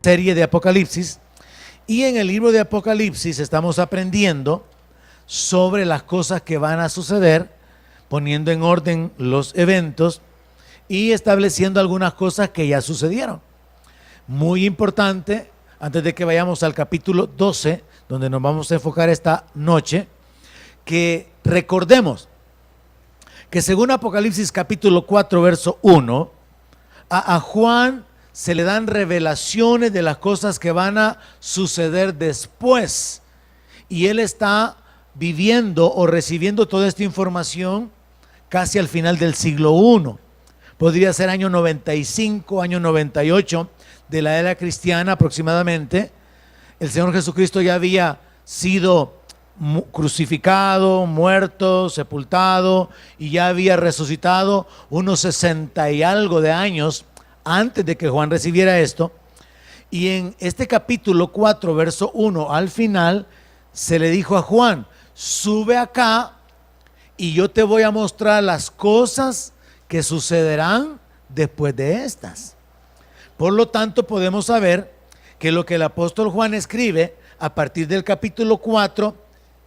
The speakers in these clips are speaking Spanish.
Serie de Apocalipsis, y en el libro de Apocalipsis estamos aprendiendo sobre las cosas que van a suceder, poniendo en orden los eventos y estableciendo algunas cosas que ya sucedieron. Muy importante, antes de que vayamos al capítulo 12, donde nos vamos a enfocar esta noche, que recordemos que según Apocalipsis capítulo 4, verso 1, a Juan se le dan revelaciones de las cosas que van a suceder después. Y él está viviendo o recibiendo toda esta información casi al final del siglo I. Podría ser año 95, año 98 de la era cristiana aproximadamente. El Señor Jesucristo ya había sido crucificado, muerto, sepultado, y ya había resucitado unos 60 y algo de años antes de que Juan recibiera esto. Y en este capítulo 4, verso 1, al final, se le dijo a Juan: sube acá y yo te voy a mostrar las cosas que sucederán después de estas. Por lo tanto, podemos saber que lo que el apóstol Juan escribe a partir del capítulo 4,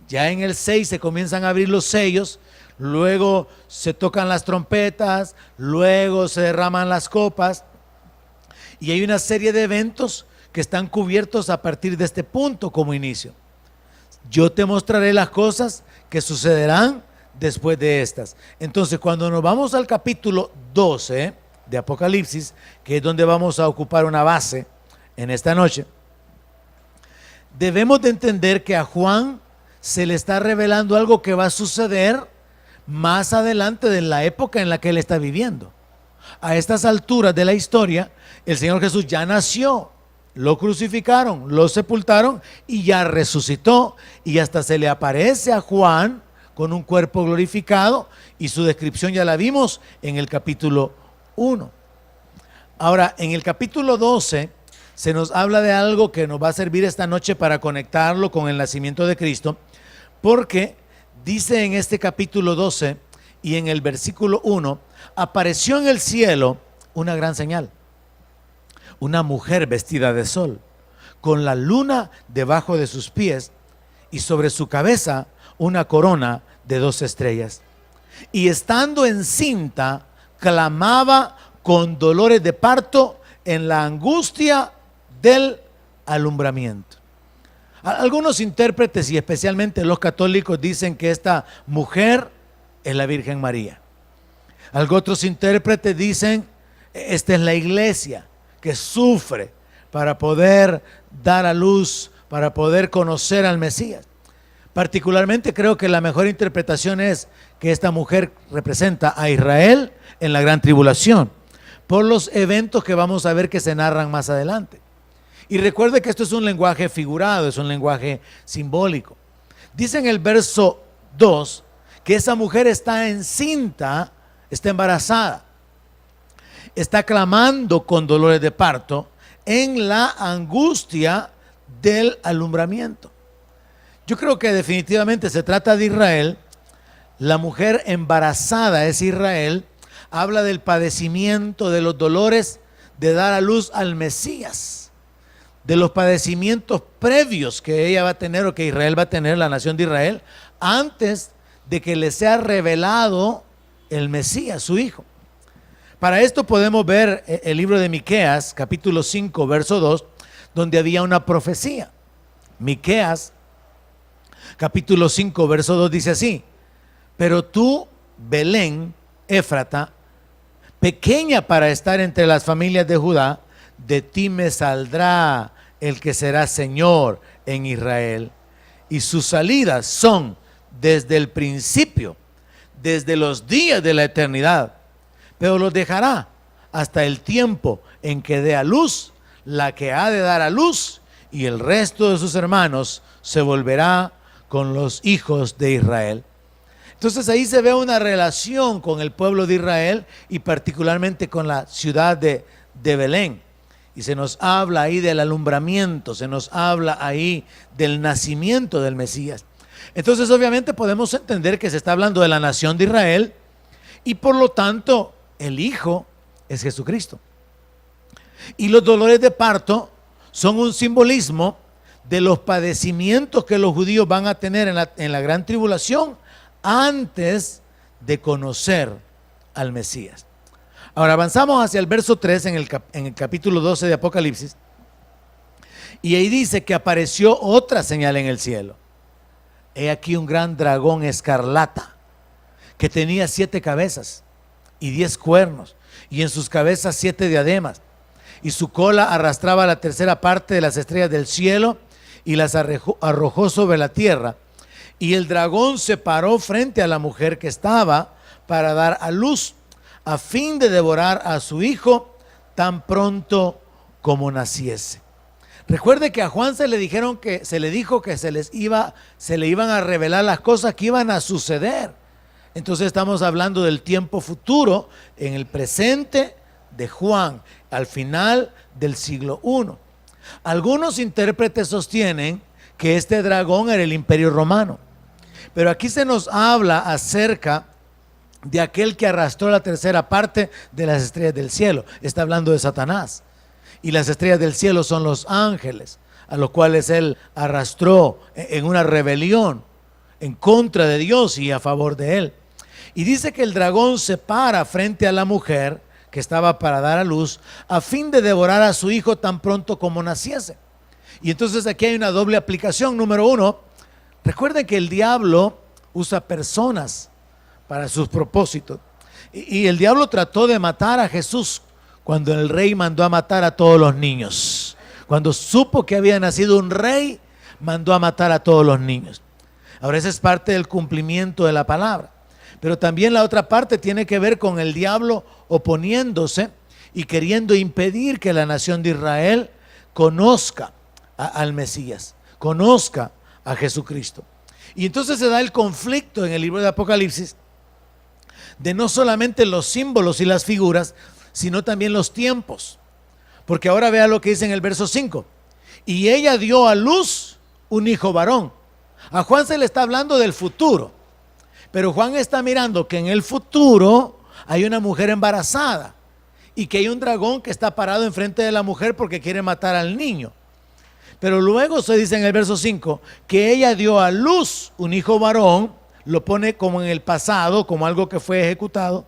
ya en el 6 se comienzan a abrir los sellos, luego se tocan las trompetas, luego se derraman las copas, y hay una serie de eventos que están cubiertos a partir de este punto como inicio. Yo te mostraré las cosas que sucederán después de estas. Entonces, cuando nos vamos al capítulo 12 de Apocalipsis, que es donde vamos a ocupar una base en esta noche, debemos de entender que a Juan se le está revelando algo que va a suceder más adelante de la época en la que él está viviendo. A estas alturas de la historia, el Señor Jesús ya nació, lo crucificaron, lo sepultaron y ya resucitó, y hasta se le aparece a Juan con un cuerpo glorificado, y su descripción ya la vimos en el capítulo 1. Ahora, en el capítulo 12 se nos habla de algo que nos va a servir esta noche para conectarlo con el nacimiento de Cristo, porque dice en este capítulo 12 y en el versículo 1: apareció en el cielo una gran señal, una mujer vestida de sol, con la luna debajo de sus pies, y sobre su cabeza una corona de 2 estrellas. Y estando encinta, clamaba con dolores de parto en la angustia del alumbramiento. Algunos intérpretes, y especialmente los católicos, dicen que esta mujer es la Virgen María. Otros intérpretes dicen: esta es la iglesia que sufre para poder dar a luz, para poder conocer al Mesías. Particularmente creo que la mejor interpretación es que esta mujer representa a Israel en la gran tribulación, por los eventos que vamos a ver que se narran más adelante. Y recuerde que esto es un lenguaje figurado, es un lenguaje simbólico. Dice en el verso 2 que esa mujer está encinta, está embarazada, está clamando con dolores de parto en la angustia del alumbramiento. Yo creo que definitivamente se trata de Israel. La mujer embarazada es Israel. Habla del padecimiento, de los dolores de dar a luz al Mesías, de los padecimientos previos que ella va a tener, o que Israel va a tener, la nación de Israel, antes de que le sea revelado el Mesías, su hijo. Para esto podemos ver el libro de Miqueas, capítulo 5, verso 2, donde había una profecía. Miqueas, capítulo 5, verso 2 dice así: pero tú, Belén, Éfrata, pequeña para estar entre las familias de Judá, de ti me saldrá el que será Señor en Israel, y sus salidas son desde el principio, desde los días de la eternidad, pero los dejará hasta el tiempo en que dé a luz la que ha de dar a luz, y el resto de sus hermanos se volverá con los hijos de Israel. Entonces ahí se ve una relación con el pueblo de Israel, y particularmente con la ciudad de Belén. Y se nos habla ahí del alumbramiento, se nos habla ahí del nacimiento del Mesías. Entonces obviamente podemos entender que se está hablando de la nación de Israel, y por lo tanto el Hijo es Jesucristo. Y los dolores de parto son un simbolismo de los padecimientos que los judíos van a tener en la gran tribulación antes de conocer al Mesías. Ahora avanzamos hacia el verso 3 en el capítulo 12 de Apocalipsis, y ahí dice que apareció otra señal en el cielo. He aquí un gran dragón escarlata que tenía 7 cabezas y 10 cuernos, y en sus cabezas 7 diademas, y su cola arrastraba la tercera parte de las estrellas del cielo y las arrojó sobre la tierra. Y el dragón se paró frente a la mujer que estaba para dar a luz, a fin de devorar a su hijo tan pronto como naciese. Recuerde que a Juan se le dijo que se le iban a revelar las cosas que iban a suceder. Entonces estamos hablando del tiempo futuro en el presente de Juan, al final del siglo I. Algunos intérpretes sostienen que este dragón era el Imperio Romano, pero aquí se nos habla acerca de aquel que arrastró la tercera parte de las estrellas del cielo. Está hablando de Satanás, y las estrellas del cielo son los ángeles, a los cuales él arrastró en una rebelión en contra de Dios y a favor de él. Y dice que el dragón se para frente a la mujer que estaba para dar a luz, a fin de devorar a su hijo tan pronto como naciese. Y entonces aquí hay una doble aplicación. Número uno, recuerden que el diablo usa personas para sus propósitos, y el diablo trató de matar a Jesús cuando el rey mandó a matar a todos los niños. Cuando supo que había nacido un rey, mandó a matar a todos los niños. Ahora, esa es parte del cumplimiento de la palabra. Pero también la otra parte tiene que ver con el diablo oponiéndose y queriendo impedir que la nación de Israel conozca al Mesías, conozca a Jesucristo. Y entonces se da el conflicto en el libro de Apocalipsis de no solamente los símbolos y las figuras, sino también los tiempos. Porque ahora vea lo que dice en el verso 5. Y ella dio a luz un hijo varón. A Juan se le está hablando del futuro, pero Juan está mirando que en el futuro hay una mujer embarazada y que hay un dragón que está parado enfrente de la mujer porque quiere matar al niño. Pero luego se dice en el verso 5 que ella dio a luz un hijo varón, lo pone como en el pasado, como algo que fue ejecutado.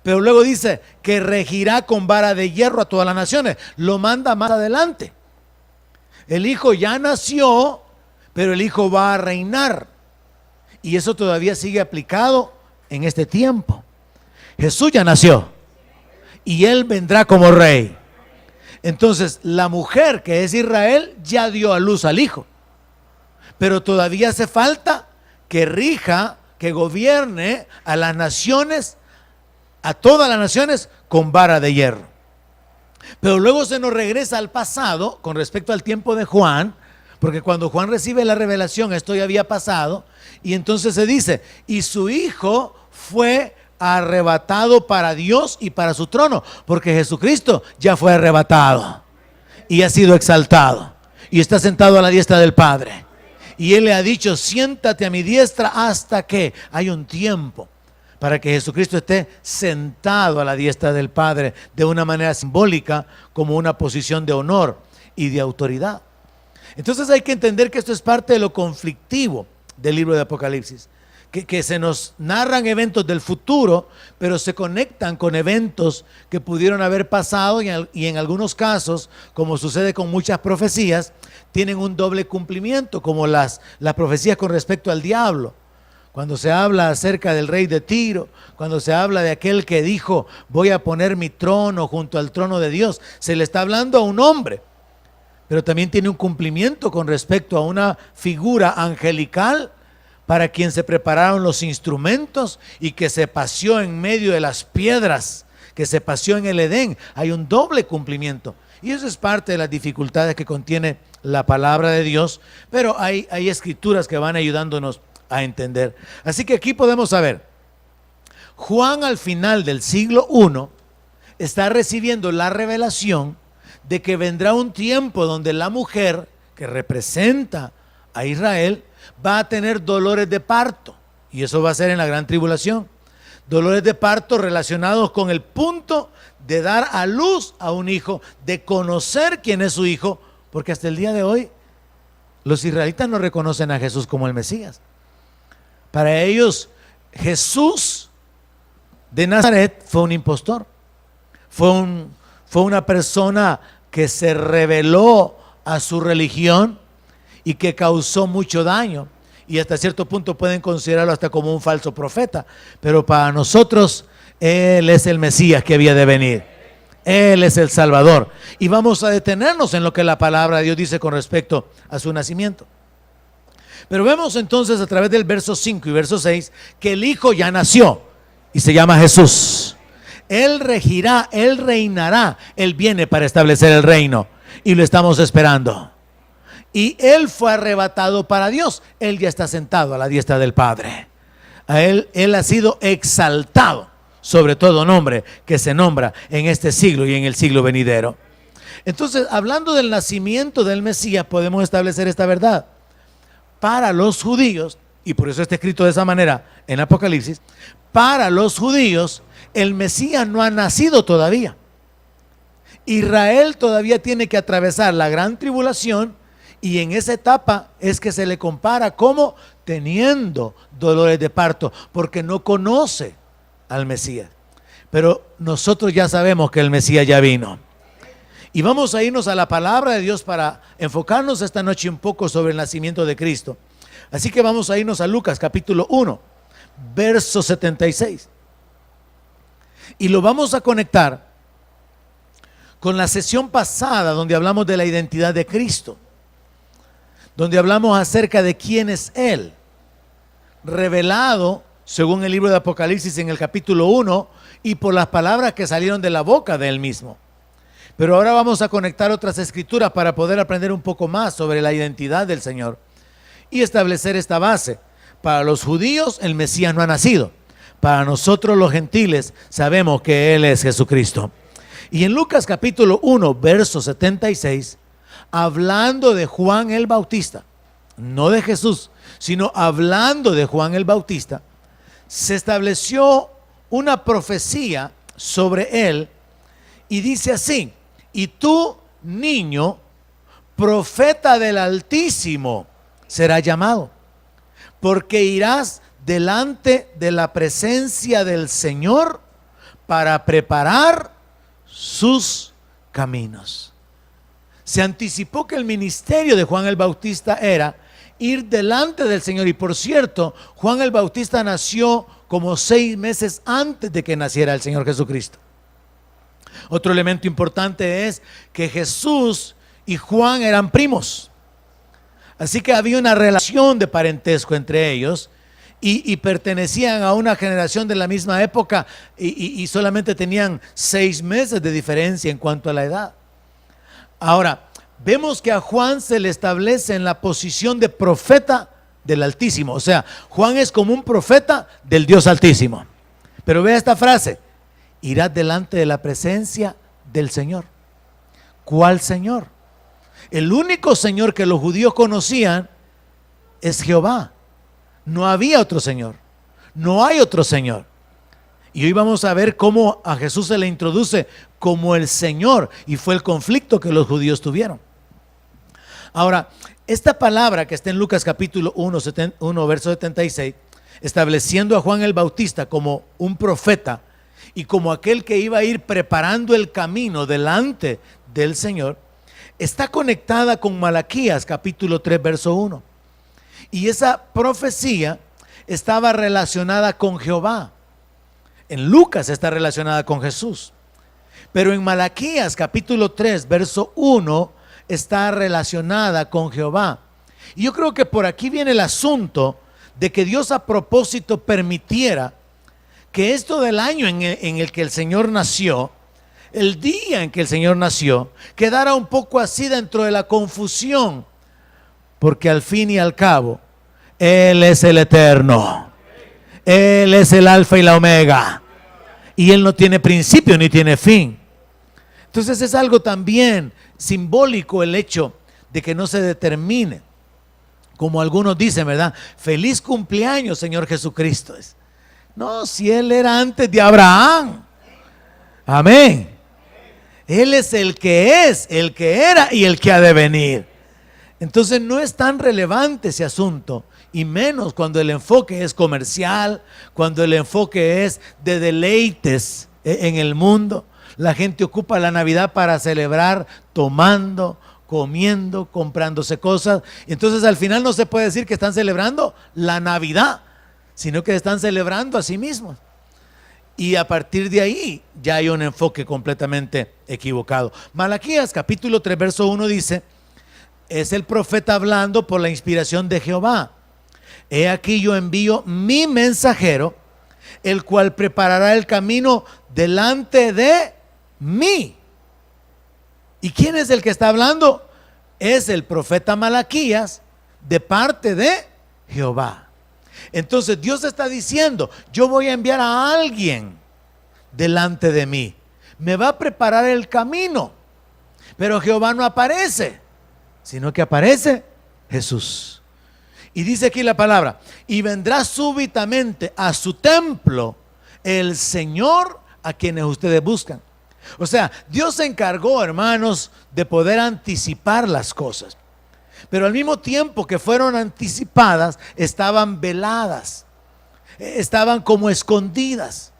Pero luego dice que regirá con vara de hierro a todas las naciones. Lo manda más adelante. El hijo ya nació, pero el hijo va a reinar. Y eso todavía sigue aplicado en este tiempo. Jesús ya nació y él vendrá como rey. Entonces la mujer, que es Israel, ya dio a luz al hijo. Pero todavía hace falta que rija, que gobierne a las naciones, a todas las naciones, con vara de hierro. Pero luego se nos regresa al pasado con respecto al tiempo de Juan, porque cuando Juan recibe la revelación, esto ya había pasado, y entonces se dice, y su hijo fue arrebatado para Dios y para su trono, porque Jesucristo ya fue arrebatado y ha sido exaltado y está sentado a la diestra del Padre, y él le ha dicho, siéntate a mi diestra hasta que hay un tiempo para que Jesucristo esté sentado a la diestra del Padre de una manera simbólica, como una posición de honor y de autoridad. Entonces hay que entender que esto es parte de lo conflictivo del libro de Apocalipsis, que se nos narran eventos del futuro, pero se conectan con eventos que pudieron haber pasado, y en algunos casos, como sucede con muchas profecías, tienen un doble cumplimiento, como las profecías con respecto al diablo. Cuando se habla acerca del rey de Tiro, cuando se habla de aquel que dijo, voy a poner mi trono junto al trono de Dios, se le está hablando a un hombre, pero también tiene un cumplimiento con respecto a una figura angelical para quien se prepararon los instrumentos y que se paseó en medio de las piedras, que se paseó en el Edén. Hay un doble cumplimiento, y eso es parte de las dificultades que contiene la palabra de Dios, pero hay escrituras que van ayudándonos a entender. Así que aquí podemos saber, Juan al final del siglo I está recibiendo la revelación de que vendrá un tiempo donde la mujer que representa a Israel va a tener dolores de parto, y eso va a ser en la gran tribulación. Dolores de parto relacionados con el punto de dar a luz a un hijo, de conocer quién es su hijo, porque hasta el día de hoy los israelitas no reconocen a Jesús como el Mesías. Para ellos, Jesús de Nazaret fue un impostor, fue una persona que se rebeló a su religión y que causó mucho daño, y hasta cierto punto pueden considerarlo hasta como un falso profeta, pero para nosotros Él es el Mesías que había de venir. Él es el Salvador, y vamos a detenernos en lo que la palabra de Dios dice con respecto a su nacimiento. Pero vemos entonces a través del verso 5 y verso 6 que el Hijo ya nació y se llama Jesús. Él regirá, Él reinará, Él viene para establecer el reino y lo estamos esperando. Y Él fue arrebatado para Dios, Él ya está sentado a la diestra del Padre. A Él ha sido exaltado sobre todo nombre que se nombra en este siglo y en el siglo venidero. Entonces, hablando del nacimiento del Mesías, podemos establecer esta verdad. Para los judíos, y por eso está escrito de esa manera en Apocalipsis, para los judíos el Mesías no ha nacido todavía. Israel todavía tiene que atravesar la gran tribulación, y en esa etapa es que se le compara como teniendo dolores de parto, porque no conoce al Mesías. Pero nosotros ya sabemos que el Mesías ya vino, y vamos a irnos a la palabra de Dios para enfocarnos esta noche un poco sobre el nacimiento de Cristo. Así que vamos a irnos a Lucas capítulo 1, verso 76, y lo vamos a conectar con la sesión pasada donde hablamos de la identidad de Cristo, donde hablamos acerca de quién es Él, revelado según el libro de Apocalipsis en el capítulo 1 y por las palabras que salieron de la boca de Él mismo. Pero ahora vamos a conectar otras escrituras para poder aprender un poco más sobre la identidad del Señor y establecer esta base. Para los judíos el Mesías no ha nacido. Para nosotros los gentiles sabemos que Él es Jesucristo. Y en Lucas capítulo 1, verso 76, hablando de Juan el Bautista, no de Jesús, sino hablando de Juan el Bautista, se estableció una profecía sobre él, y dice así: y tú, niño, profeta del Altísimo, serás llamado, porque irás delante de la presencia del Señor para preparar sus caminos. Se anticipó que el ministerio de Juan el Bautista era ir delante del Señor. Y por cierto, Juan el Bautista nació como 6 meses antes de que naciera el Señor Jesucristo. Otro elemento importante es que Jesús y Juan eran primos, así que había una relación de parentesco entre ellos, y pertenecían a una generación de la misma época, y solamente tenían 6 meses de diferencia en cuanto a la edad. Ahora, vemos que a Juan se le establece en la posición de profeta del Altísimo. O sea, Juan es como un profeta del Dios Altísimo. Pero vea esta frase: irás delante de la presencia del Señor. ¿Cuál Señor? El único Señor que los judíos conocían es Jehová. No había otro Señor. No hay otro Señor. Y hoy vamos a ver cómo a Jesús se le introduce como el Señor, y fue el conflicto que los judíos tuvieron. Ahora, esta palabra que está en Lucas capítulo 1, verso 76, estableciendo a Juan el Bautista como un profeta y como aquel que iba a ir preparando el camino delante del Señor, está conectada con Malaquías capítulo 3, verso 1. Y esa profecía estaba relacionada con Jehová. En Lucas está relacionada con Jesús, pero en Malaquías capítulo 3, verso 1, está relacionada con Jehová. Y yo creo que por aquí viene el asunto de que Dios a propósito permitiera que esto del año en el que el Señor nació, el día en que el Señor nació, quedara un poco así dentro de la confusión, porque al fin y al cabo Él es el eterno, Él es el alfa y la omega, y Él no tiene principio ni tiene fin. Entonces es algo también simbólico el hecho de que no se determine, como algunos dicen, ¿verdad? Feliz cumpleaños, Señor Jesucristo. No, si Él era antes de Abraham. Amén. Él es, el que era y el que ha de venir. Entonces no es tan relevante ese asunto, y menos cuando el enfoque es comercial, cuando el enfoque es de deleites en el mundo. La gente ocupa la Navidad para celebrar tomando, comiendo, comprándose cosas. Entonces al final no se puede decir que están celebrando la Navidad, sino que están celebrando a sí mismos. Y a partir de ahí ya hay un enfoque completamente equivocado. Malaquías capítulo 3 verso 1 dice: es el profeta hablando por la inspiración de Jehová. He aquí yo envío mi mensajero, el cual preparará el camino delante de mí. ¿Y quién es el que está hablando? Es el profeta Malaquías, de parte de Jehová. Entonces Dios está diciendo: yo voy a enviar a alguien delante de mí, me va a preparar el camino. Pero Jehová no aparece, sino que aparece Jesús. Y dice aquí la palabra: y vendrá súbitamente a su templo el Señor a quienes ustedes buscan. O sea, Dios se encargó, hermanos, de poder anticipar las cosas, pero al mismo tiempo que fueron anticipadas, estaban veladas, estaban como escondidas.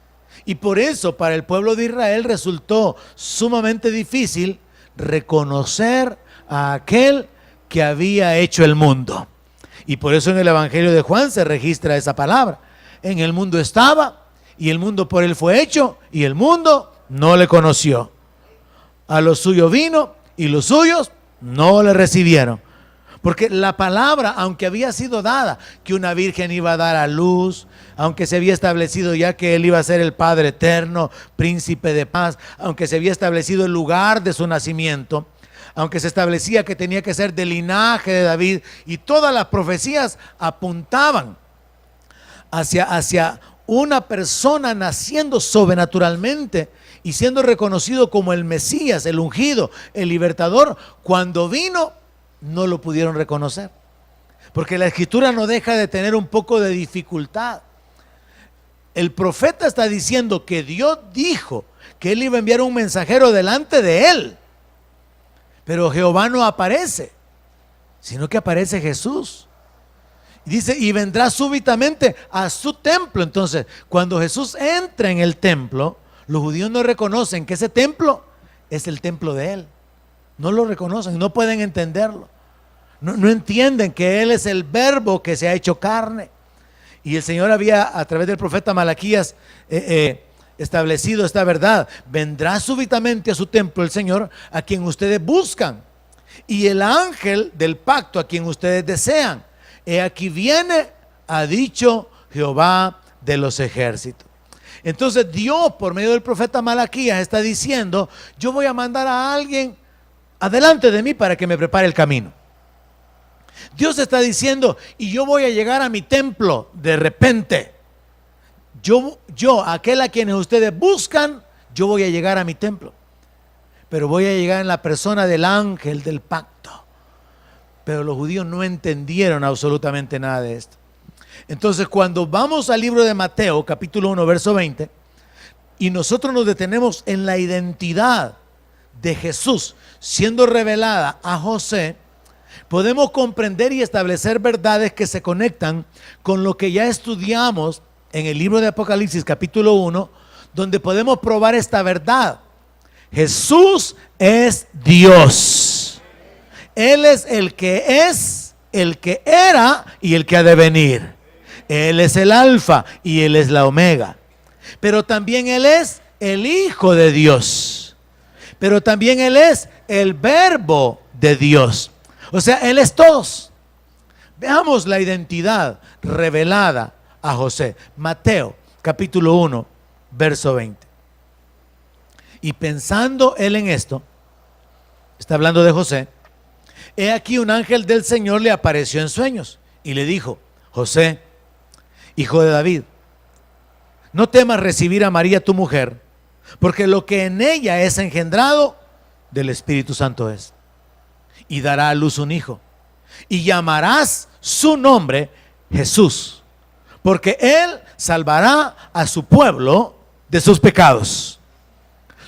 Y por eso para el pueblo de Israel resultó sumamente difícil reconocer a aquel que había hecho el mundo. Y por eso en el Evangelio de Juan se registra esa palabra: en el mundo estaba, y el mundo por él fue hecho, y el mundo no le conoció. A los suyos vino, y los suyos no le recibieron. Porque la palabra, aunque había sido dada, que una virgen iba a dar a luz, aunque se había establecido ya que él iba a ser el Padre eterno, príncipe de paz, aunque se había establecido el lugar de su nacimiento, aunque se establecía que tenía que ser del linaje de David, y todas las profecías apuntaban hacia una persona naciendo sobrenaturalmente y siendo reconocido como el Mesías, el ungido, el libertador. Cuando vino, no lo pudieron reconocer, porque la escritura no deja de tener un poco de dificultad. El profeta está diciendo que Dios dijo que él iba a enviar un mensajero delante de él, pero Jehová no aparece, sino que aparece Jesús. Y dice: y vendrá súbitamente a su templo. Entonces, cuando Jesús entra en el templo, los judíos no reconocen que ese templo es el templo de él. No lo reconocen, no pueden entenderlo. No entienden que él es el verbo que se ha hecho carne. Y el Señor había, a través del profeta Malaquías, establecido esta verdad: vendrá súbitamente a su templo el Señor a quien ustedes buscan, y el ángel del pacto a quien ustedes desean. He aquí viene, ha dicho Jehová de los ejércitos. Entonces Dios, por medio del profeta Malaquías, está diciendo: yo voy a mandar a alguien adelante de mí para que me prepare el camino. Dios está diciendo: y yo voy a llegar a mi templo de repente. Yo, aquel a quienes ustedes buscan, yo voy a llegar a mi templo, pero voy a llegar en la persona del ángel del pacto. Pero los judíos no entendieron absolutamente nada de esto. Entonces, cuando vamos al libro de Mateo, capítulo 1, verso 20, y nosotros nos detenemos en la identidad de Jesús siendo revelada a José, podemos comprender y establecer verdades que se conectan con lo que ya estudiamos en el libro de Apocalipsis, capítulo 1, donde podemos probar esta verdad: Jesús es Dios. Él es, el que era y el que ha de venir. Él es el alfa y él es la omega. Pero también él es el Hijo de Dios. Pero también él es el Verbo de Dios. O sea, él es todos. Veamos la identidad revelada a José. Mateo capítulo 1, verso 20. Y pensando él en esto, está hablando de José: he aquí un ángel del Señor le apareció en sueños y le dijo: José, hijo de David, no temas recibir a María tu mujer, porque lo que en ella es engendrado del Espíritu Santo es. Y dará a luz un hijo, y llamarás su nombre Jesús, porque él salvará a su pueblo de sus pecados.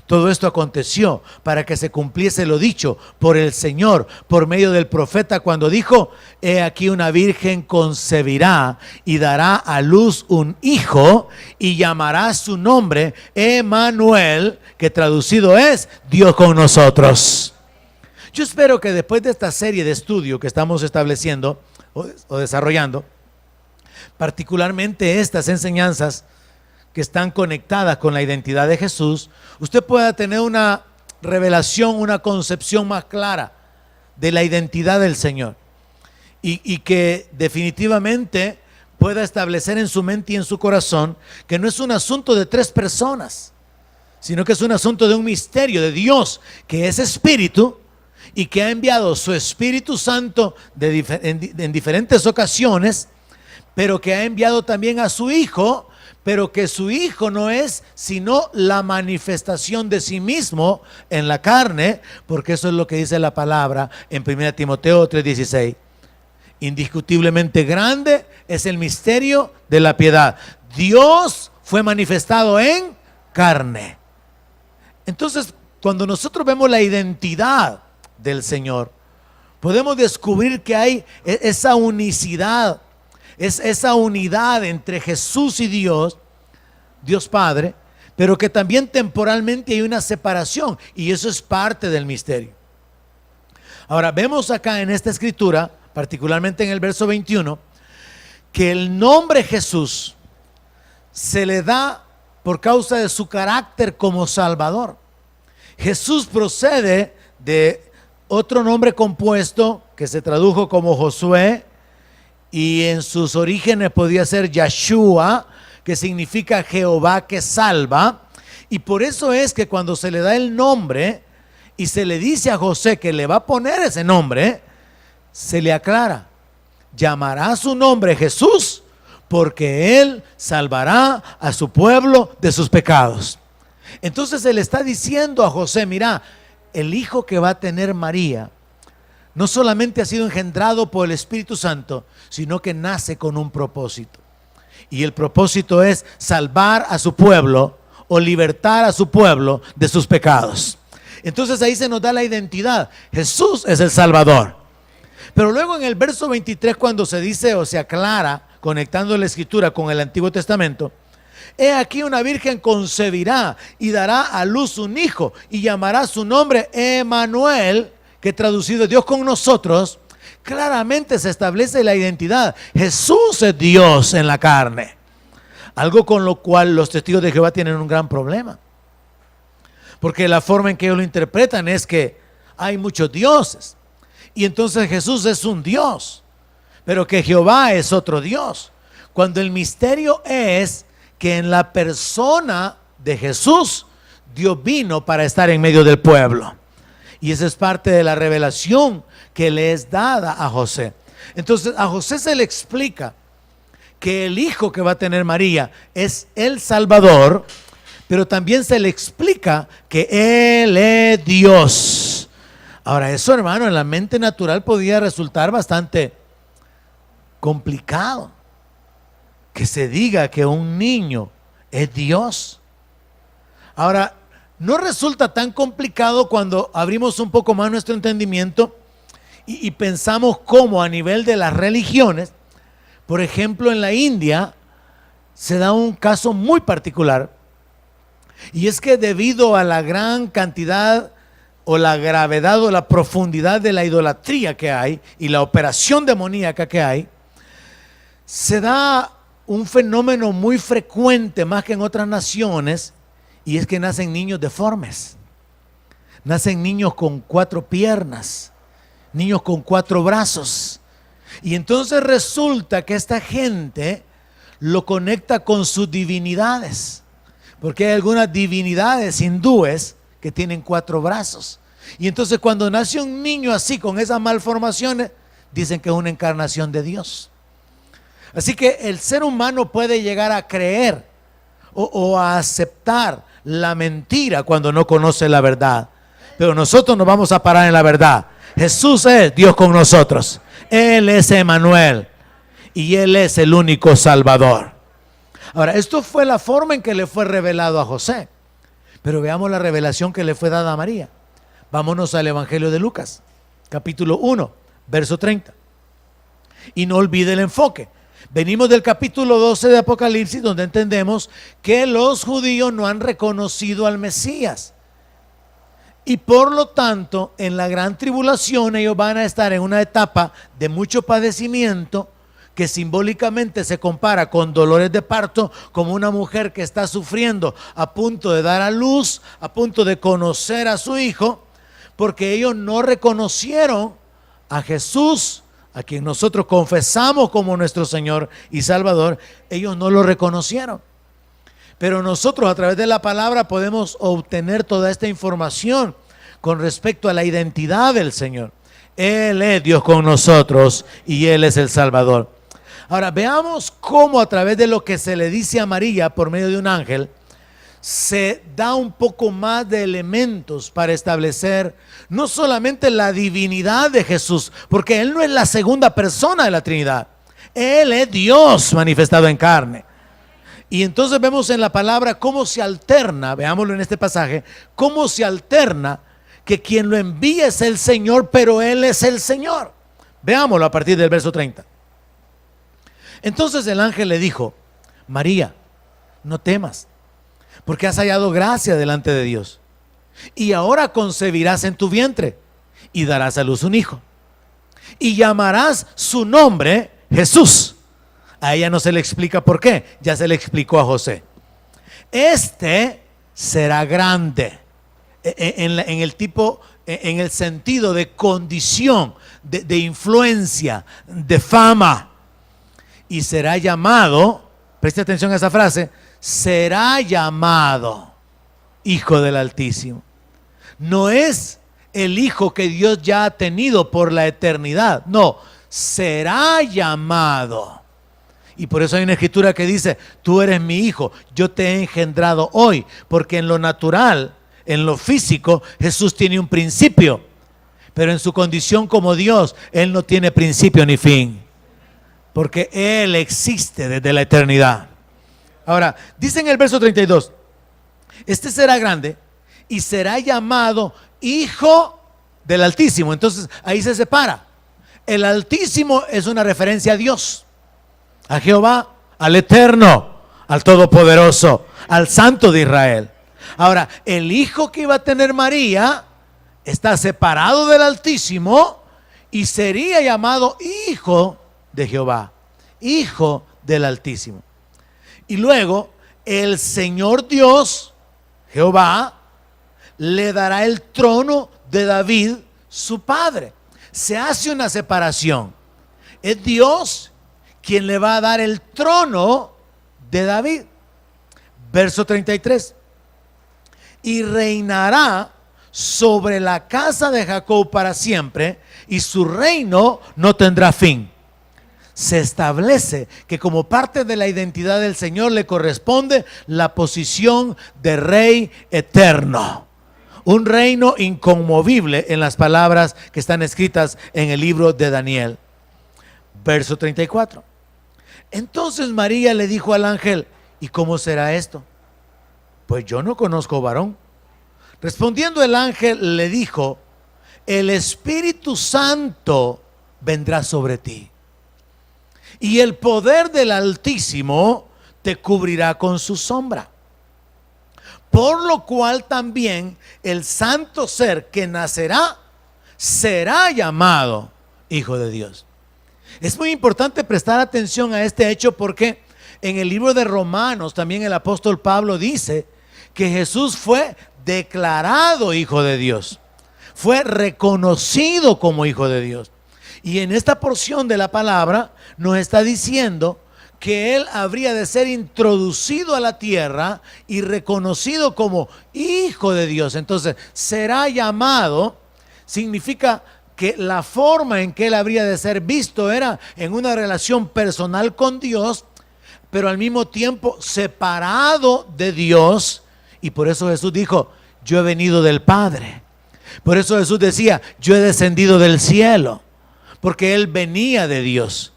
Todo esto aconteció para que se cumpliese lo dicho por el Señor, por medio del profeta, cuando dijo: he aquí una virgen concebirá y dará a luz un hijo y llamará su nombre Emmanuel, que traducido es Dios con nosotros. Yo espero que después de esta serie de estudio que estamos estableciendo o desarrollando, particularmente estas enseñanzas que están conectadas con la identidad de Jesús, usted pueda tener una revelación, una concepción más clara de la identidad del Señor, y que definitivamente pueda establecer en su mente y en su corazón que no es un asunto de tres personas, sino que es un asunto de un misterio de Dios, que es espíritu y que ha enviado su Espíritu Santo en diferentes ocasiones, pero que ha enviado también a su Hijo, pero que su Hijo no es sino la manifestación de sí mismo en la carne, porque eso es lo que dice la palabra en 1 Timoteo 3:16. Indiscutiblemente grande es el misterio de la piedad. Dios fue manifestado en carne. Entonces, cuando nosotros vemos la identidad del Señor, podemos descubrir que hay esa unicidad, es esa unidad entre Jesús y Dios Padre, pero que también temporalmente hay una separación, y eso es parte del misterio. Ahora, vemos acá en esta escritura, particularmente en el verso 21, que el nombre Jesús se le da por causa de su carácter como Salvador. Jesús procede de otro nombre compuesto que se tradujo como Josué, y en sus orígenes podía ser Yahshua, que significa Jehová que salva. Y por eso es que cuando se le da el nombre y se le dice a José que le va a poner ese nombre, se le aclara: llamará su nombre Jesús, porque él salvará a su pueblo de sus pecados. Entonces él está diciendo a José: mira, el hijo que va a tener María no solamente ha sido engendrado por el Espíritu Santo, sino que nace con un propósito. Y el propósito es salvar a su pueblo o libertar a su pueblo de sus pecados. Entonces ahí se nos da la identidad: Jesús es el Salvador. Pero luego en el verso 23, cuando se dice o se aclara, conectando la escritura con el Antiguo Testamento: he aquí una virgen concebirá y dará a luz un hijo y llamará su nombre Emmanuel, que traducido es Dios con nosotros. Claramente se establece la identidad: Jesús es Dios en la carne. Algo con lo cual los testigos de Jehová tienen un gran problema, porque la forma en que ellos lo interpretan es que hay muchos dioses, y entonces Jesús es un Dios, pero que Jehová es otro Dios, cuando el misterio es que en la persona de Jesús, Dios vino para estar en medio del pueblo. Y esa es parte de la revelación que le es dada a José. Entonces a José se le explica que el hijo que va a tener María es el Salvador, pero también se le explica que Él es Dios. Ahora, eso, hermano, en la mente natural podía resultar bastante complicado, que se diga que un niño es Dios. Ahora, no resulta tan complicado cuando abrimos un poco más nuestro entendimiento y pensamos cómo a nivel de las religiones, por ejemplo en la India, se da un caso muy particular, y es que debido a la gran cantidad o la gravedad o la profundidad de la idolatría que hay y la operación demoníaca que hay, se da un fenómeno muy frecuente más que en otras naciones, y es que nacen niños deformes, nacen niños con 4 piernas, niños con 4 brazos, y entonces resulta que esta gente lo conecta con sus divinidades, porque hay algunas divinidades hindúes que tienen 4 brazos, y entonces cuando nace un niño así con esas malformaciones, dicen que es una encarnación de Dios. Así que el ser humano puede llegar a creer o a aceptar la mentira cuando no conoce la verdad, pero nosotros nos vamos a parar en la verdad. Jesús es Dios con nosotros, Él es Emmanuel y Él es el único Salvador. Ahora, esto fue la forma en que le fue revelado a José, Pero veamos la revelación que le fue dada a María. Vámonos al Evangelio de Lucas, capítulo 1, verso 30. Y no olvide el enfoque. Venimos del capítulo 12 de Apocalipsis, donde entendemos que los judíos no han reconocido al Mesías. Y por lo tanto, en la gran tribulación ellos van a estar en una etapa de mucho padecimiento, que simbólicamente se compara con dolores de parto, como una mujer que está sufriendo a punto de dar a luz, a punto de conocer a su hijo, porque ellos no reconocieron a Jesús, a quien nosotros confesamos como nuestro Señor y Salvador. Ellos no lo reconocieron. Pero nosotros a través de la palabra podemos obtener toda esta información con respecto a la identidad del Señor. Él es Dios con nosotros y Él es el Salvador. Ahora veamos cómo a través de lo que se le dice a María por medio de un ángel, se da un poco más de elementos para establecer no solamente la divinidad de Jesús, porque Él no es la segunda persona de la Trinidad. Él es Dios manifestado en carne. Y entonces vemos en la palabra cómo se alterna, veámoslo en este pasaje, cómo se alterna que quien lo envía es el Señor, pero Él es el Señor. Veámoslo a partir del verso 30. Entonces el ángel le dijo: María, no temas, porque has hallado gracia delante de Dios. Y ahora concebirás en tu vientre y darás a luz un hijo. Y llamarás su nombre Jesús. A ella no se le explica por qué, ya se le explicó a José. Este será grande en el tipo, en el sentido de condición, de influencia, de fama. Y será llamado, preste atención a esa frase, será llamado Hijo del Altísimo. No es el hijo que Dios ya ha tenido por la eternidad, no, será llamado. Y por eso hay una escritura que dice: tú eres mi hijo, yo te he engendrado hoy. Porque en lo natural, en lo físico, Jesús tiene un principio, pero en su condición como Dios, Él no tiene principio ni fin, porque Él existe desde la eternidad. Ahora, dice en el verso 32, este será grande y será llamado Hijo del Altísimo. Entonces ahí se separa. El Altísimo es una referencia a Dios, a Jehová, al Eterno, al Todopoderoso, al Santo de Israel. Ahora, el hijo que iba a tener María está separado del Altísimo y sería llamado Hijo de Jehová, Hijo del Altísimo. Y luego el Señor Dios, Jehová, le dará el trono de David, su padre. Se hace una separación. Es Dios quien le va a dar el trono de David. Verso 33. Y reinará sobre la casa de Jacob para siempre, y su reino no tendrá fin. Se establece que como parte de la identidad del Señor le corresponde la posición de rey eterno. Un reino inconmovible en las palabras que están escritas en el libro de Daniel. Verso 34. Entonces María le dijo al ángel: ¿y cómo será esto? Pues yo no conozco varón. Respondiendo el ángel le dijo: el Espíritu Santo vendrá sobre ti, y el poder del Altísimo te cubrirá con su sombra. Por lo cual también el santo ser que nacerá será llamado Hijo de Dios. Es muy importante prestar atención a este hecho, porque en el libro de Romanos también el apóstol Pablo dice que Jesús fue declarado Hijo de Dios, fue reconocido como Hijo de Dios. Y en esta porción de la palabra nos está diciendo que Él habría de ser introducido a la tierra y reconocido como Hijo de Dios. Entonces, será llamado, significa que la forma en que Él habría de ser visto era en una relación personal con Dios, pero al mismo tiempo separado de Dios. Y por eso Jesús dijo: yo he venido del Padre. Por eso Jesús decía: yo he descendido del cielo, porque Él venía de Dios.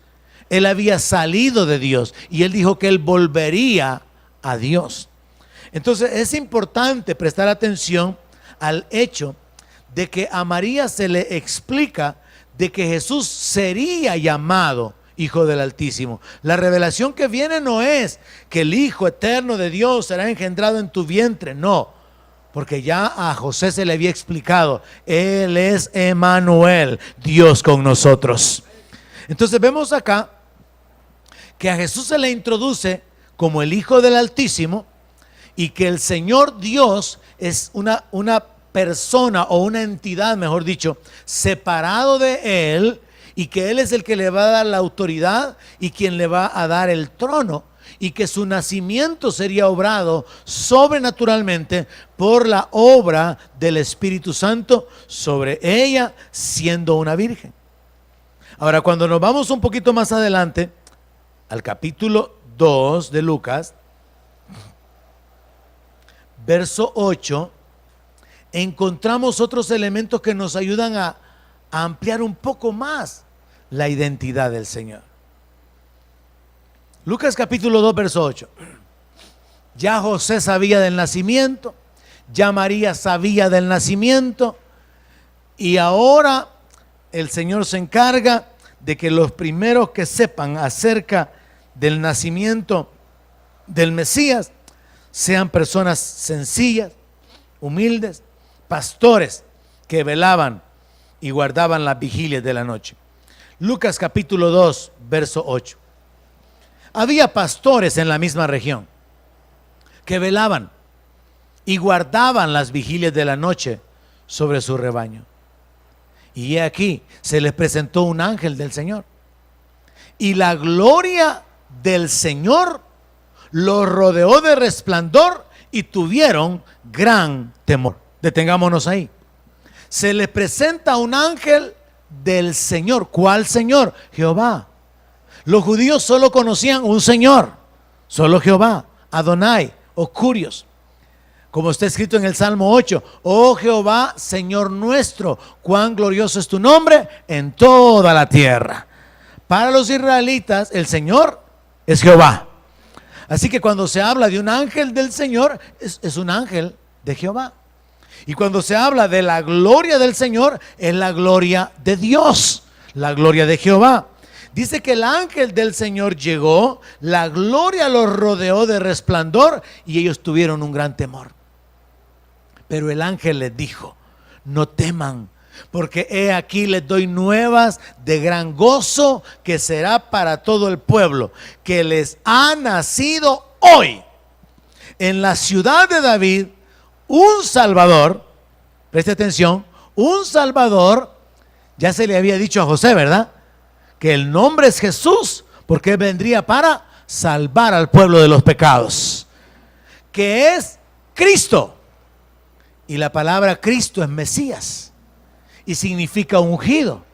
Él había salido de Dios y Él dijo que Él volvería a Dios. Entonces es importante prestar atención al hecho de que a María se le explica de que Jesús sería llamado Hijo del Altísimo. La revelación que viene no es que el Hijo eterno de Dios será engendrado en tu vientre, no, porque ya a José se le había explicado, Él es Emmanuel, Dios con nosotros. Entonces vemos acá que a Jesús se le introduce como el Hijo del Altísimo y que el Señor Dios es una persona o una entidad, mejor dicho, separado de Él, y que Él es el que le va a dar la autoridad y quien le va a dar el trono, y que su nacimiento sería obrado sobrenaturalmente por la obra del Espíritu Santo sobre ella, siendo una virgen. Ahora, cuando nos vamos un poquito más adelante al capítulo 2 de Lucas, verso 8, encontramos otros elementos que nos ayudan a ampliar un poco más la identidad del Señor. Lucas capítulo 2, verso 8. Ya José sabía del nacimiento, ya María sabía del nacimiento, y ahora el Señor se encarga de que los primeros que sepan acerca del nacimiento del Mesías sean personas sencillas, humildes, pastores que velaban y guardaban las vigilias de la noche. Lucas capítulo 2, verso 8. Había pastores en la misma región que velaban y guardaban las vigilias de la noche sobre su rebaño. Y he aquí, se les presentó un ángel del Señor, y la gloria del Señor los rodeó de resplandor y tuvieron gran temor. Detengámonos ahí. Se les presenta un ángel del Señor. ¿Cuál Señor? Jehová. Los judíos solo conocían un Señor, solo Jehová, Adonai o Curios, como está escrito en el Salmo 8. Oh Jehová, Señor nuestro, cuán glorioso es tu nombre en toda la tierra. Para los israelitas el Señor es Jehová. Así que cuando se habla de un ángel del Señor, es un ángel de Jehová. Y cuando se habla de la gloria del Señor, es la gloria de Dios, la gloria de Jehová. Dice que el ángel del Señor llegó, la gloria los rodeó de resplandor y ellos tuvieron un gran temor. Pero el ángel les dijo: no teman, porque he aquí les doy nuevas de gran gozo que será para todo el pueblo, que les ha nacido hoy en la ciudad de David un Salvador. Preste atención, un Salvador. Ya se le había dicho a José, ¿verdad?, que el nombre es Jesús, porque él vendría para salvar al pueblo de los pecados, que es Cristo. Y la palabra Cristo es Mesías y significa ungido,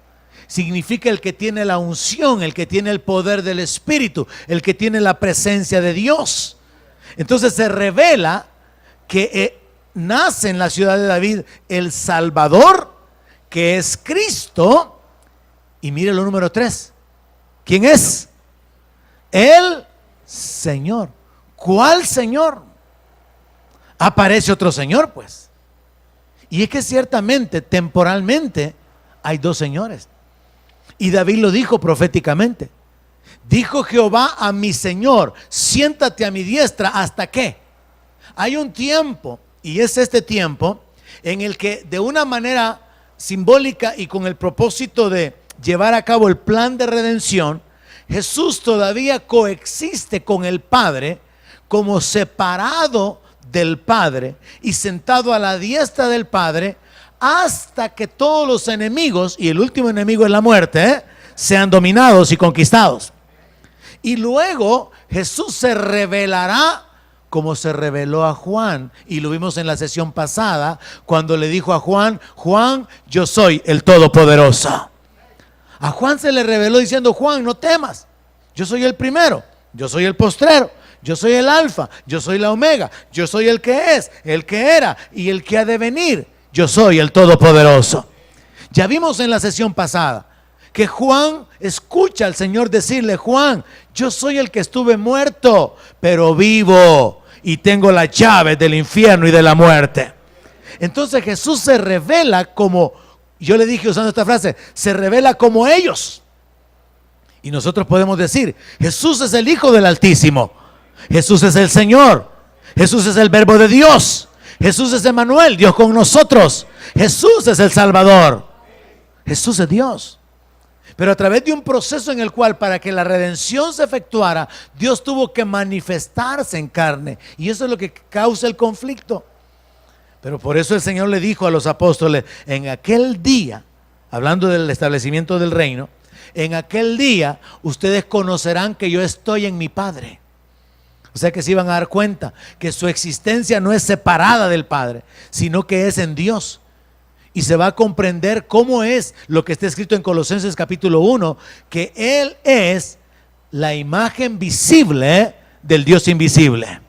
significa el que tiene la unción, el que tiene el poder del Espíritu, el que tiene la presencia de Dios. Entonces se revela que nace en la ciudad de David el Salvador, que es Cristo. Y mire lo número 3. ¿Quién es? El Señor. ¿Cuál Señor? Aparece otro Señor, pues. Y es que ciertamente, temporalmente, hay dos señores. Y David lo dijo proféticamente. Dijo Jehová a mi Señor: siéntate a mi diestra. ¿Hasta qué? Hay un tiempo, y es este tiempo, en el que de una manera simbólica y con el propósito de llevar a cabo el plan de redención, Jesús todavía coexiste con el Padre como separado del Padre y sentado a la diestra del Padre, hasta que todos los enemigos, y el último enemigo es la muerte, sean dominados y conquistados. Y luego Jesús se revelará como se reveló a Juan, y lo vimos en la sesión pasada cuando le dijo a Juan: Juan, yo soy el Todopoderoso. A Juan se le reveló diciendo: Juan, no temas, yo soy el primero, yo soy el postrero, yo soy el alfa, yo soy la omega, yo soy el que es, el que era y el que ha de venir, yo soy el Todopoderoso. Ya vimos en la sesión pasada que Juan escucha al Señor decirle: Juan, yo soy el que estuve muerto, pero vivo, y tengo las llaves del infierno y de la muerte. Entonces Jesús se revela como, yo le dije usando esta frase, se revela como ellos. Y nosotros podemos decir, Jesús es el Hijo del Altísimo, Jesús es el Señor, Jesús es el Verbo de Dios, Jesús es Emmanuel, Dios con nosotros, Jesús es el Salvador, Jesús es Dios. Pero a través de un proceso en el cual, para que la redención se efectuara, Dios tuvo que manifestarse en carne, y eso es lo que causa el conflicto. Pero por eso el Señor le dijo a los apóstoles, en aquel día, hablando del establecimiento del reino, en aquel día ustedes conocerán que yo estoy en mi Padre. O sea que se iban a dar cuenta que su existencia no es separada del Padre, sino que es en Dios. Y se va a comprender cómo es lo que está escrito en Colosenses capítulo 1, que Él es la imagen visible del Dios invisible.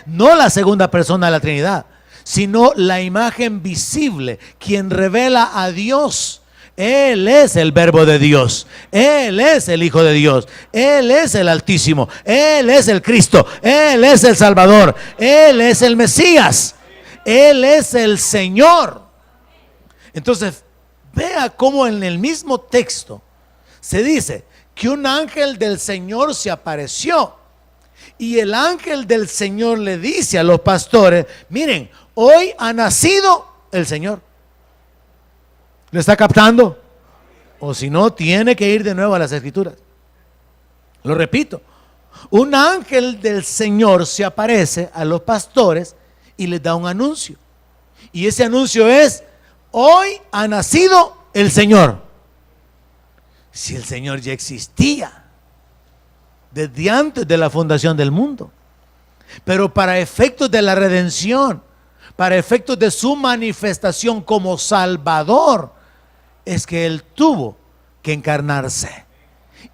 No la segunda persona de la Trinidad, sino la imagen visible, quien revela a Dios. Él es el Verbo de Dios, Él es el Hijo de Dios, Él es el Altísimo, Él es el Cristo, Él es el Salvador, Él es el Mesías, Él es el Señor. Entonces, vea cómo en el mismo texto se dice que un ángel del Señor se apareció. Y el ángel del Señor le dice a los pastores, miren, hoy ha nacido el Señor. ¿Lo está captando? O si no, tiene que ir de nuevo a las Escrituras. Lo repito, un ángel del Señor se aparece a los pastores y les da un anuncio. Y ese anuncio es, hoy ha nacido el Señor. Si el Señor ya existía desde antes de la fundación del mundo, pero para efectos de la redención, para efectos de su manifestación como Salvador, es que Él tuvo que encarnarse.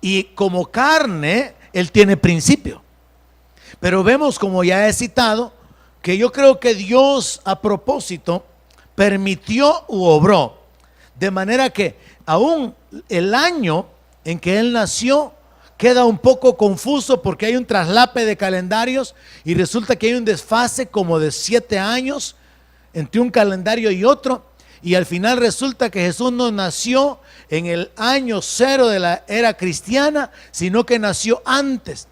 Y como carne, Él tiene principio. Pero vemos, como ya he citado, que yo creo que Dios a propósito permitió u obró, de manera que aún el año en que Él nació queda un poco confuso, porque hay un traslape de calendarios y resulta que hay un desfase como de 7 años entre un calendario y otro, y al final resulta que Jesús no nació en el año 0 de la era cristiana, sino que nació antes,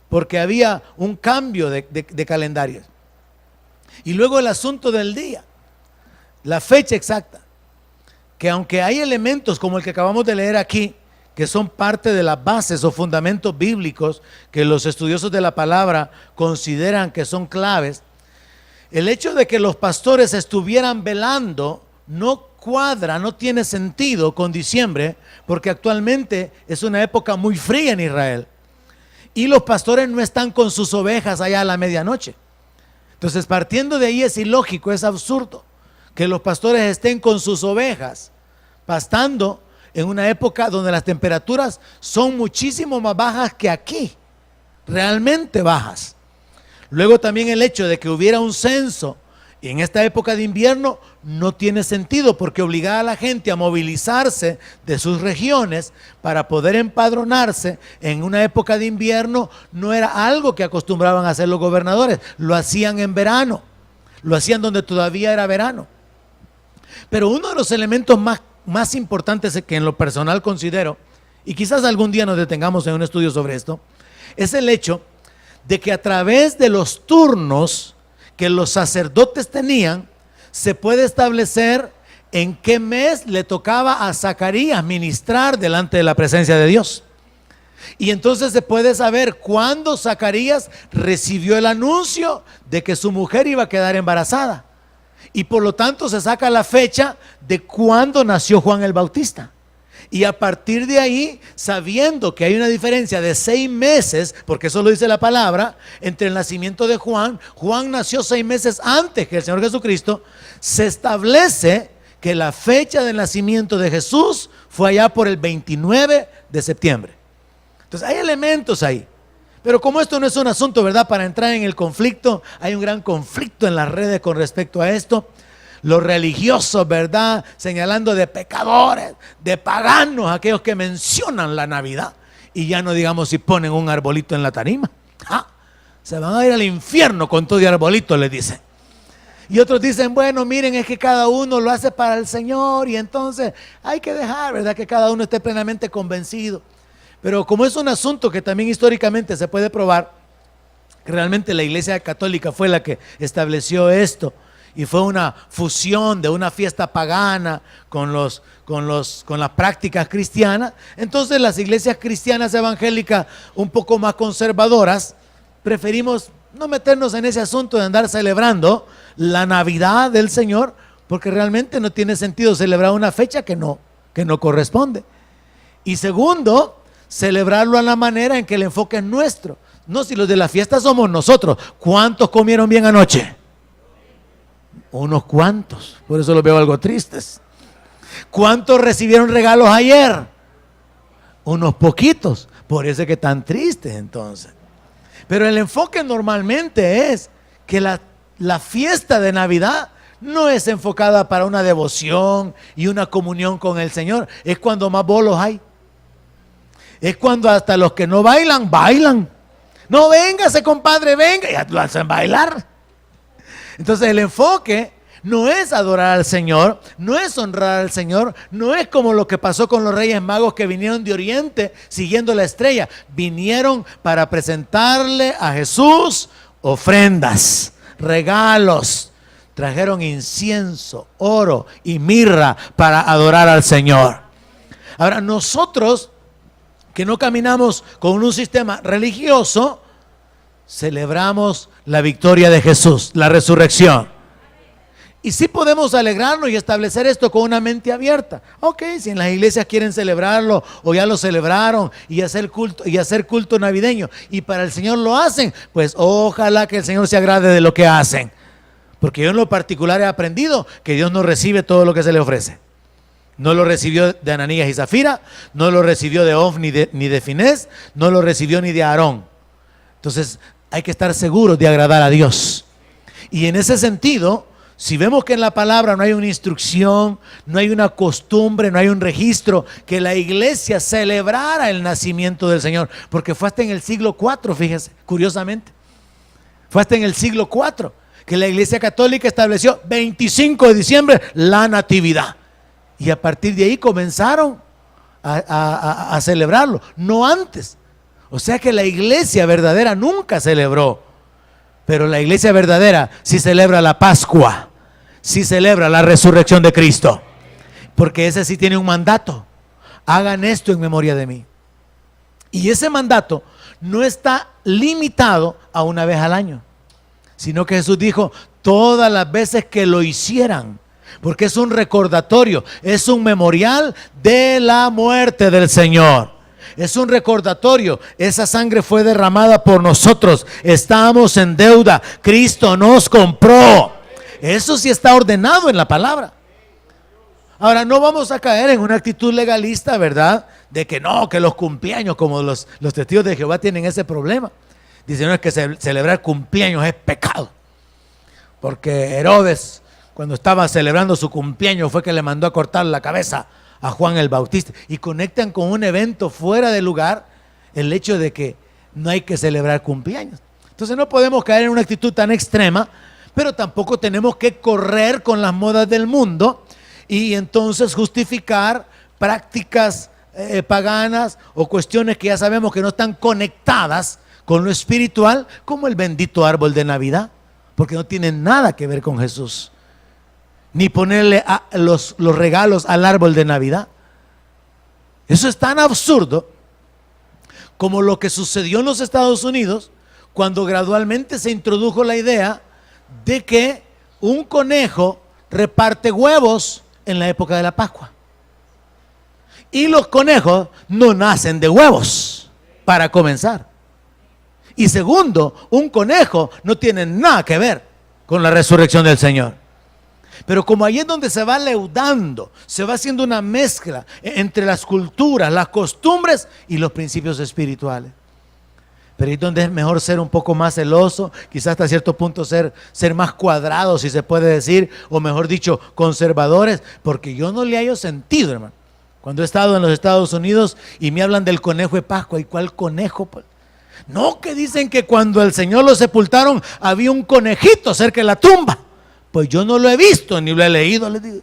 porque había un cambio de calendarios. Y luego el asunto del día, la fecha exacta, que aunque hay elementos como el que acabamos de leer aquí, que son parte de las bases o fundamentos bíblicos que los estudiosos de la palabra consideran que son claves, el hecho de que los pastores estuvieran velando no cuadra, no tiene sentido con diciembre, porque actualmente es una época muy fría en Israel y los pastores no están con sus ovejas allá a la medianoche. Entonces, partiendo de ahí, es ilógico, es absurdo que los pastores estén con sus ovejas pastando en una época donde las temperaturas son muchísimo más bajas que aquí, realmente bajas. Luego también el hecho de que hubiera un censo en esta época de invierno no tiene sentido, porque obligaba a la gente a movilizarse de sus regiones para poder empadronarse en una época de invierno no era algo que acostumbraban a hacer los gobernadores, lo hacían en verano, lo hacían donde todavía era verano. Pero uno de los elementos más importantes que en lo personal considero, y quizás algún día nos detengamos en un estudio sobre esto, es el hecho de que a través de los turnos que los sacerdotes tenían, se puede establecer en qué mes le tocaba a Zacarías ministrar delante de la presencia de Dios. Y entonces se puede saber cuándo Zacarías recibió el anuncio de que su mujer iba a quedar embarazada. Y por lo tanto se saca la fecha de cuándo nació Juan el Bautista. Y a partir de ahí, sabiendo que hay una diferencia de 6 meses, porque eso lo dice la palabra, entre el nacimiento de Juan, Juan nació 6 meses antes que el Señor Jesucristo, se establece que la fecha del nacimiento de Jesús fue allá por el 29 de septiembre. Entonces hay elementos ahí. Pero como esto no es un asunto, ¿verdad?, para entrar en el conflicto, hay un gran conflicto en las redes con respecto a esto. Los religiosos, ¿verdad?, señalando de pecadores, de paganos, aquellos que mencionan la Navidad. Y ya no digamos si ponen un arbolito en la tarima. Se van a ir al infierno con todo y arbolito, les dicen. Y otros dicen, bueno, miren, es que cada uno lo hace para el Señor y entonces hay que dejar, ¿verdad? Que cada uno esté plenamente convencido. Pero como es un asunto que también históricamente se puede probar, que realmente la Iglesia Católica fue la que estableció esto y fue una fusión de una fiesta pagana con las prácticas cristianas. Entonces las iglesias cristianas evangélicas un poco más conservadoras preferimos no meternos en ese asunto de andar celebrando la Navidad del Señor, porque realmente no tiene sentido celebrar una fecha que no corresponde. Y segundo, celebrarlo a la manera en que el enfoque es nuestro. No, si los de la fiesta somos nosotros. ¿Cuántos comieron bien anoche? Unos cuantos, por eso los veo algo tristes. ¿Cuántos recibieron regalos ayer? Unos poquitos, por eso es que están tristes entonces. Pero el enfoque normalmente es que la fiesta de Navidad no es enfocada para una devoción y una comunión con el Señor. Es cuando más bolos hay. Es cuando hasta los que no bailan, bailan. No, véngase compadre, venga, ya lo hacen bailar. Entonces el enfoque no es adorar al Señor, no es honrar al Señor, no es como lo que pasó con los Reyes Magos que vinieron de Oriente siguiendo la estrella. Vinieron para presentarle a Jesús ofrendas, regalos. Trajeron incienso, oro y mirra para adorar al Señor. Ahora nosotros que no caminamos con un sistema religioso, celebramos la victoria de Jesús, la resurrección. Y sí podemos alegrarnos y establecer esto con una mente abierta. Ok, si en las iglesias quieren celebrarlo o ya lo celebraron y hacer culto navideño y para el Señor lo hacen, pues ojalá que el Señor se agrade de lo que hacen. Porque yo en lo particular he aprendido que Dios no recibe todo lo que se le ofrece. No lo recibió de Ananías y Zafira, no lo recibió de Ofni ni de Finés, no lo recibió ni de Aarón. Entonces hay que estar seguros de agradar a Dios. Y en ese sentido, si vemos que en la palabra no hay una instrucción, no hay una costumbre, no hay un registro, que la iglesia celebrara el nacimiento del Señor, porque fue hasta en el siglo IV, fíjense, curiosamente, fue hasta en el siglo IV que la Iglesia Católica estableció 25 de diciembre la Natividad. Y a partir de ahí comenzaron a celebrarlo, no antes. O sea que la iglesia verdadera nunca celebró, pero la iglesia verdadera sí celebra la Pascua, sí celebra la resurrección de Cristo, porque ese sí tiene un mandato: hagan esto en memoria de mí. Y ese mandato no está limitado a una vez al año, sino que Jesús dijo todas las veces que lo hicieran, porque es un recordatorio, es un memorial de la muerte del Señor. Es un recordatorio, esa sangre fue derramada por nosotros, estábamos en deuda, Cristo nos compró. Eso sí está ordenado en la palabra. Ahora no vamos a caer en una actitud legalista, ¿verdad? De que no, que los cumpleaños, como los testigos de Jehová tienen ese problema. Dicen, no, es que celebrar cumpleaños es pecado, porque Herodes, cuando estaba celebrando su cumpleaños, fue que le mandó a cortar la cabeza a Juan el Bautista, y conectan con un evento fuera de lugar el hecho de que no hay que celebrar cumpleaños. Entonces no podemos caer en una actitud tan extrema, pero tampoco tenemos que correr con las modas del mundo y entonces justificar prácticas paganas o cuestiones que ya sabemos que no están conectadas con lo espiritual, como el bendito árbol de Navidad, porque no tiene nada que ver con Jesús. Ni ponerle los regalos al árbol de Navidad. Eso es tan absurdo como lo que sucedió en los Estados Unidos cuando gradualmente se introdujo la idea de que un conejo reparte huevos en la época de la Pascua. Y los conejos no nacen de huevos, para comenzar. Y segundo, un conejo no tiene nada que ver con la resurrección del Señor. Pero como ahí es donde se va leudando, se va haciendo una mezcla entre las culturas, las costumbres y los principios espirituales. Pero ahí es donde es mejor ser un poco más celoso, quizás hasta cierto punto ser más cuadrado, si se puede decir, o mejor dicho, conservadores, porque yo no le hallo sentido, hermano. Cuando he estado en los Estados Unidos y me hablan del conejo de Pascua, ¿y cuál conejo? No, que dicen que cuando el Señor lo sepultaron había un conejito cerca de la tumba. Pues yo no lo he visto ni lo he leído, les digo.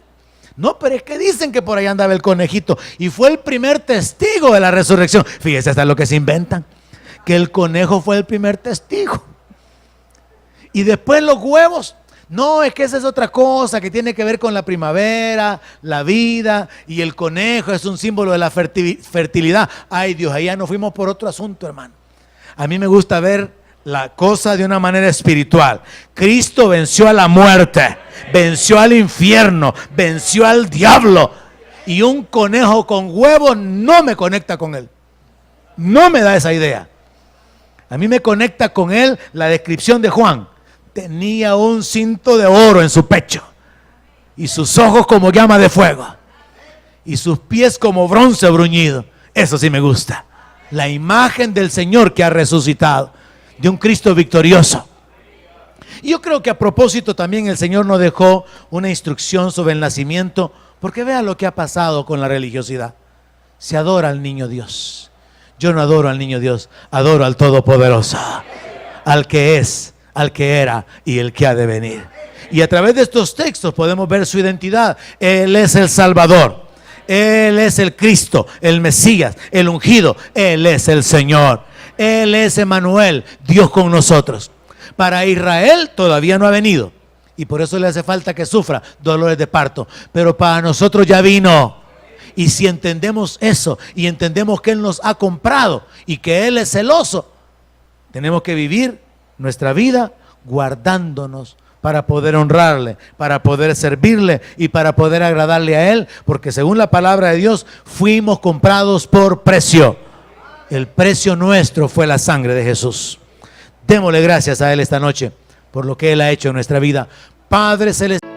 No, pero es que dicen que por ahí andaba el conejito y fue el primer testigo de la resurrección. Fíjese hasta lo que se inventan, que el conejo fue el primer testigo. Y después los huevos. No, es que esa es otra cosa que tiene que ver con la primavera, la vida, y el conejo es un símbolo de la fertilidad. Ay Dios, ahí ya nos fuimos por otro asunto, hermano. A mí me gusta ver la cosa de una manera espiritual. Cristo venció a la muerte, venció al infierno, venció al diablo, y un conejo con huevos no me conecta con él. No me da esa idea. A mí me conecta con él la descripción de Juan. Tenía un cinto de oro en su pecho y sus ojos como llama de fuego y sus pies como bronce bruñido. Eso sí me gusta. La imagen del Señor que ha resucitado, de un Cristo victorioso. Y yo creo que a propósito también el Señor nos dejó una instrucción sobre el nacimiento, porque vea lo que ha pasado con la religiosidad. Se adora al niño Dios. Yo no adoro al niño Dios, adoro al Todopoderoso, al que es, al que era y el que ha de venir. Y a través de estos textos podemos ver su identidad. Él es el Salvador, Él es el Cristo, el Mesías, el ungido. Él es el Señor, Él es Emmanuel, Dios con nosotros. Para Israel todavía no ha venido y por eso le hace falta que sufra dolores de parto, pero para nosotros ya vino. Y si entendemos eso y entendemos que Él nos ha comprado y que Él es celoso, tenemos que vivir nuestra vida guardándonos para poder honrarle, para poder servirle y para poder agradarle a Él, porque según la palabra de Dios fuimos comprados por precio. El precio nuestro fue la sangre de Jesús. Démosle gracias a Él esta noche por lo que Él ha hecho en nuestra vida. Padre Celestial.